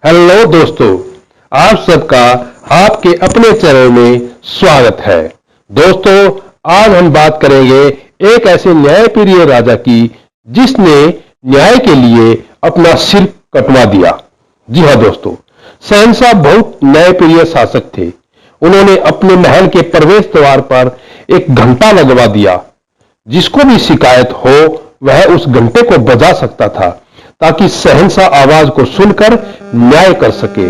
Hello दोस्तों, आप सबका आपके अपने चैनल में स्वागत है। दोस्तों, आज हम बात करेंगे एक ऐसे न्यायप्रिय राजा की जिसने न्याय के लिए अपना सिर कटवा दिया। जी हाँ दोस्तों, शहंशाह बहुत न्यायप्रिय शासक थे। उन्होंने अपने महल के प्रवेश द्वार पर एक घंटा लगवा दिया। जिसको भी शिकायत हो वह उस घंटे को बजा सकता था ताकि शहंशाह आवाज को सुनकर न्याय कर सके।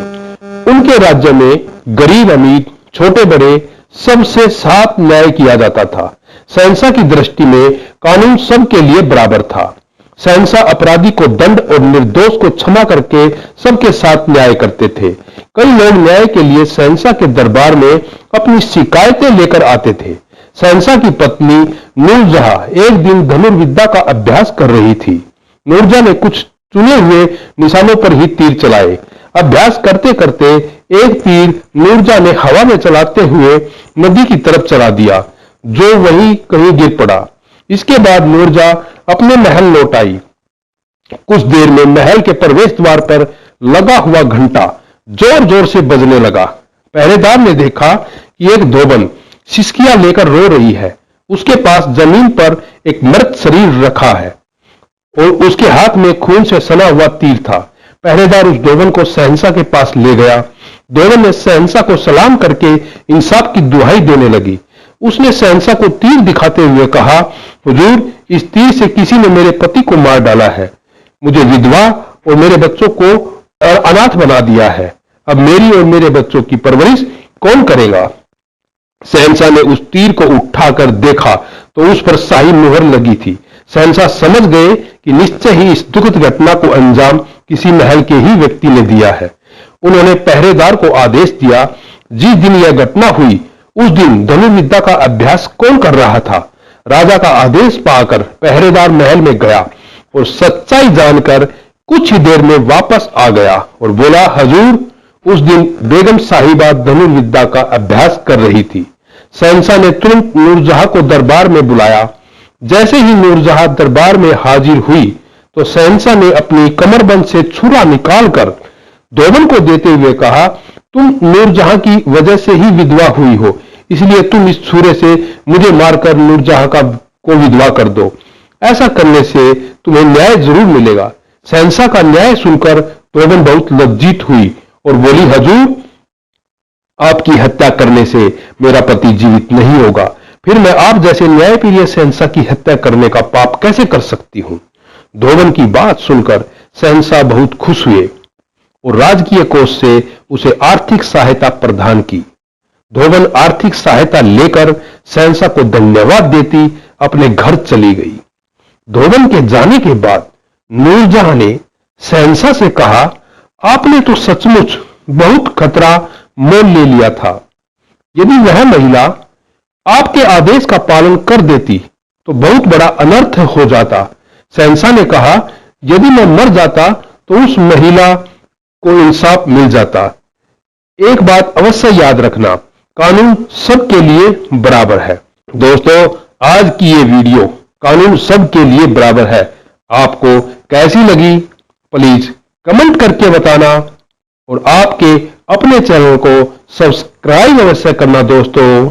उनके राज्य में गरीब अमीर छोटे बड़े सबसे साथ न्याय किया जाता था। शहंशाह की दृष्टि में कानून सबके लिए बराबर था। शहंशाह अपराधी को दंड और निर्दोष को क्षमा करके सबके साथ न्याय करते थे। कई लोग न्याय के लिए शहंशाह के दरबार में अपनी शिकायतें लेकर आते थे। शहंशाह की पत्नी नूरजहां एक दिन धनुर्विद्या का अभ्यास कर रही थी। नूरजहां ने कुछ चुने हुए निशानों पर ही तीर चलाए। अभ्यास करते करते एक तीर नूरजहां ने हवा में चलाते हुए नदी की तरफ चला दिया, जो वहीं कहीं गिर पड़ा। इसके बाद नूरजहां अपने महल लौट आई। कुछ देर में महल के प्रवेश द्वार पर लगा हुआ घंटा जोर जोर से बजने लगा। पहरेदार ने देखा कि एक धोबन सिसकियां लेकर रो रही है। उसके पास जमीन पर एक मृत शरीर रखा है और उसके हाथ में खून से सना हुआ तीर था। पहरेदार उस धोबन को शहंशाह के पास ले गया। धोबन ने शहंशाह को सलाम करके इंसाफ की दुहाई देने लगी। उसने शहंशाह को तीर दिखाते हुए कहा, हुजूर, इस तीर से किसी ने मेरे पति को मार डाला है, मुझे विधवा और मेरे बच्चों को अनाथ बना दिया है। अब मेरी और मेरे बच्चों की परवरिश कौन करेगा? शहंशाह ने उस तीर को उठाकर देखा तो उस पर शाही मुहर लगी थी। शहंशाह समझ गए कि निश्चय ही इस दुखद घटना को अंजाम किसी महल के ही व्यक्ति ने दिया है। उन्होंने पहरेदार को आदेश दिया, जिस दिन यह घटना हुई उस दिन धनुर्विद्या का अभ्यास कौन कर रहा था? राजा का आदेश पाकर पहरेदार महल में गया और सच्चाई जानकर कुछ ही देर में वापस आ गया और बोला, हजूर, उस दिन बेगम साहिबा धनुर्विद्या का अभ्यास कर रही थी। शहंशाह ने तुरंत नूरजहां को दरबार में बुलाया। जैसे ही नूरजहां दरबार में हाजिर हुई तो शहंशाह ने अपनी कमरबंद से छुरा निकालकर धोबन को देते हुए कहा, तुम नूरजहां की वजह से ही विधवा हुई हो, इसलिए तुम इस छुरे से मुझे मारकर नूरजहां को विधवा कर दो। ऐसा करने से तुम्हें न्याय जरूर मिलेगा। शहंशाह का न्याय सुनकर धोबन बहुत लज्जित हुई और बोली, हजूर, आपकी हत्या करने से मेरा पति जीवित नहीं होगा, फिर मैं आप जैसे न्यायप्रिय शहंशाह की हत्या करने का पाप कैसे कर सकती हूं? धोबन की बात सुनकर शहंशाह बहुत खुश हुए और राजकीय कोष से उसे आर्थिक सहायता प्रदान की। धोबन आर्थिक सहायता लेकर शहंशाह को धन्यवाद देती अपने घर चली गई। धोबन के जाने के बाद नूरजहां ने शहंशाह से कहा, आपने तो सचमुच बहुत खतरा मोल ले लिया था। यदि वह महिला आपके आदेश का पालन कर देती तो बहुत बड़ा अनर्थ हो जाता। शहंशाह ने कहा, यदि मैं मर जाता तो उस महिला को इंसाफ मिल जाता। एक बात अवश्य याद रखना, कानून सबके लिए बराबर है। दोस्तों, आज की ये वीडियो कानून सबके लिए बराबर है आपको कैसी लगी प्लीज कमेंट करके बताना और आपके अपने चैनल को सब्सक्राइब अवश्य करना दोस्तों।